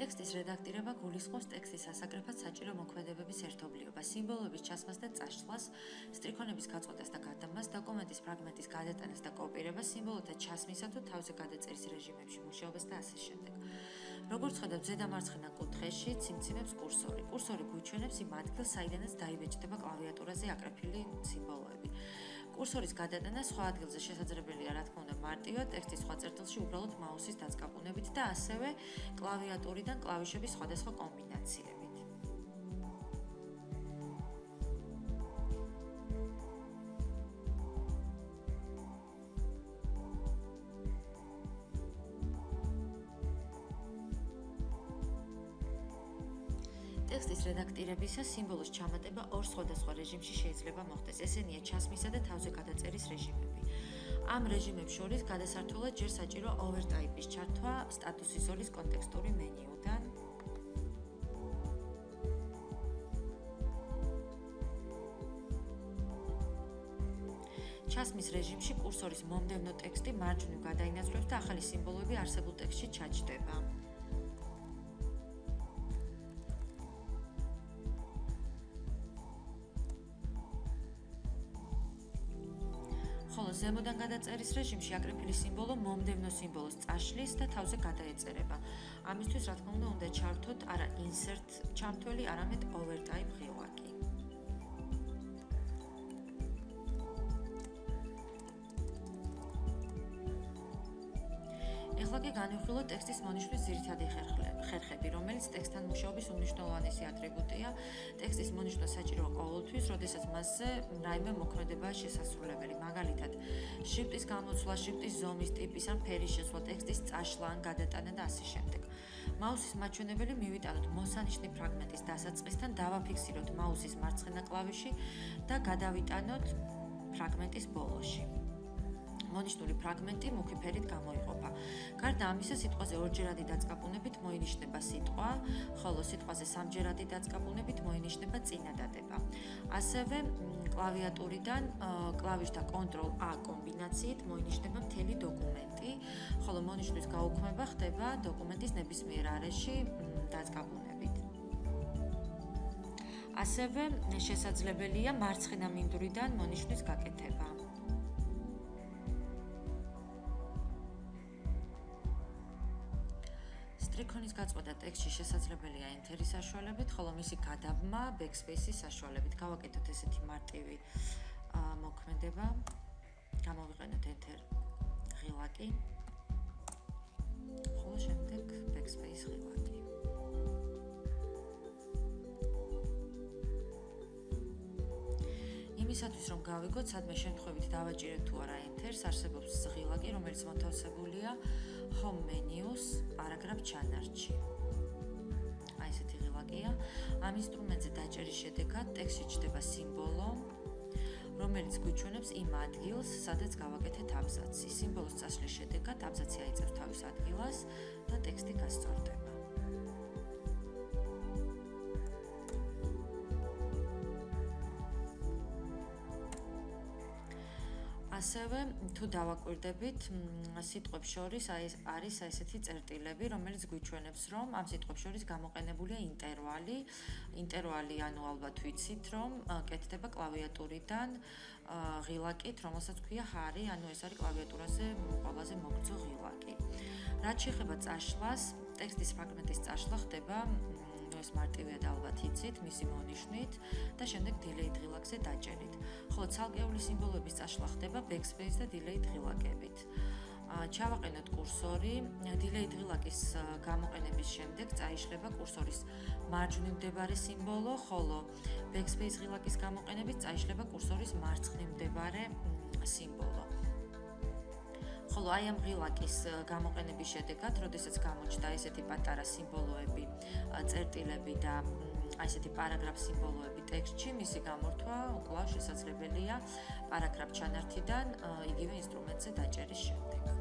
ტექსტის რედაქტირება გულისხმობს ტექსტის ასაკრეფად საჭირო მოქმედებების ერთობლიობას, სიმბოლოების ჩასმას და წაშლას, სტრიქონების გაწყვეტას და გადამას, დოკუმენტის ფრაგმენტის გადატანას და კოპირებას, სიმბოლოთა ჩასმისა თუ თავზე გადაწერის რეჟიმებში მუშაობას და ასე შემდეგ. როგორც ხედავთ, ზედა მარცხენა კუთხეში ციმციმებს კურსორი. კურსორი გვიჩვენებს იმ ადგილს, საიდანაც დაიბეჭდება კლავიატურაზე აკრეფილი სიმბოლოები. კურსორის გადატანა სხვა ადგილზე შესაძლებელია, რა თქმა უნდა, მარტივად ტექსტის სხვა წერტილში უბრალოდ მაუსის დაწკაპუნებით და ასევე კლავიატურიდან კლავიშების სხვადასხვა კომბინაციებით. ტექსტის რედაქტირებისას სიმბოლოს ჩამატება ორ სხვადასხვა რეჟიმში შეიძლება მოხდეს. ესენია ჩასმისა და თავზე გადაწერის რეჟიმები. ამ რეჟიმებს შორის გადასართულად ჯერ საჭირო ოვერტაიპის ჩართვა სტატუსის ზოლის კონტექსტური მენიუდან. ჩასმის რეჟიმში კურსორის მომდევნო ტექსტი მარჯვნივ გადაინაცვლებს და ახალი სიმბოლოები არსებულ ტექსტში ჩაჯდება. ხოლო ზემოდან გადაწერის რეჟიმში აკრეფილი სიმბოლო მომდევნო სიმბოლოს წაშლის და თავზე გადაეწერება. ამისთვის, რა თქმა უნდა, ჩართოთ არა insert ჩამთველი, არამედ overtype ღილაკი. ეხლა კი განვიხილოთ ტექსტის მონიშნვის ძირითადი ხერხები, რომელიც ტექსტთან მუშაობის უმნიშვნელოვანესი ატრიბუტია. ტექსტის მონიშნვა საჭირო ყოველთვის, როდესაც მასზე რაიმე მოქმედებაა შესასრულებელი. მაგალითად, შრიფტის გამოცვლა, შრიფტის ზომის, ტიპის ან ფერის შესვლა, ტექსტის წაშლა ან გადატანა და ასე შემდეგ. მაუსის მაჩვენებელი მივიტანოთ მოსანიშნე ფრაგმენტის დასაწყისთან, დავაფიქსიროთ მაუსის მარცხენა კლავიში და გადავიტანოთ ფრაგმენტის ბოლოში. მონიშნული ფრაგმენტი მუქი ფერით გამოიყოფა. გარდა ამისა, სიტყვაზე ორჯერადი დაწკაპუნებით მოინიშნება სიტყვა, ხოლო სიტყვაზე სამჯერადი დაწკაპუნებით მოინიშნება წინადადება. ასევე კლავიატურიდან კლავიშთა Ctrl+A კომბინაციით მოინიშნება მთელი დოკუმენტი, ხოლო მონიშნვის გაუქმება ხდება დოკუმენტის ნებისმიერ არეში დაწკაპუნებით. ასევე შესაძლებელია მარცხენა მინდვრიდან მონიშნვის გაკეთება. სტრიქონის გაწყვეტა ტექსტში შესაძლებელია Enter-ის საშუალებით, ხოლო მისი გადაბმა Backspace-ის საშუალებით. გავაკეთოთ ესეთი მარტივი მოქმედება. გამოვიყენოთ Enter ღილაკი, ხოლო შემდეგ Backspace ღილაკი. იმისათვის, რომ გავიგოთ, სადმე შემთხვევით დავაჭირეთ თუ არა Enter-ს, არსებობს ღილაკი, რომელიც მოთავსებულია Home menu-ს პარაგრაფ ჩანართში. აი ესეთი ღილაკია. ამ ინსტრუმენტზე დაჭერის შედეგად ტექსტში ჩნდება სიმბოლო, რომელიც გვიჩვენებს იმ ადგილს, სადაც გავაკეთეთ აბზაცი. სიმბოლოს წაშლის შედეგად აბზაცი აიწევს თავის ადგილას და ტექსტი გასწორდება. ასევე თუ დავაკვირდებით, სიტყვებს შორის არის ესეთი წერტილები, რომელიც გვიჩვენებს, რომ ამ სიტყვებს შორის გამოყენებულია ინტერვალი. ინტერვალი, ანუ ალბათ ვიცით, რომ კეთდება კლავიატურიდან ღილაკით, რომელსაც ქვია ჰარი, ანუ ეს არის კლავიატურაზე ყველაზე მოგრძო ღილაკი. რაც შეეხება წაშლას, ტექსტის ფრაგმენტის წაშლა ხდება ეს მარტივია და ალბათ იცით, მისი მონიშნვით და შემდეგ Delayed ღილაკზე დაჭერით. ხოლო ცალკეული სიმბოლოების წაშლა ხდება Backspace და Delayed ღილაკებით. ჩავაყენოთ კურსორი, Delayed ღილაკის გამოყენების შემდეგ წაიშლება კურსორის მარჯვნივ მდებარე სიმბოლო, ხოლო Backspace ღილაკის გამოყენებით წაიშლება კურსორის მარცხნივ მდებარე სიმბოლო. ხოლო აი ამ ღილაკის გამოყენების შედეგად, როდესაც გამოჩნდა ესეთი პატარა სიმბოლოები, წერტილები და აი ესეთი პარაგრაფ სიმბოლოები ტექსტში, მისი გამორთვა კვლავ შესაძლებელია პარაგრაფ ჩანართიდან იგივე ინსტრუმენტზე დაჭერის შემდეგ.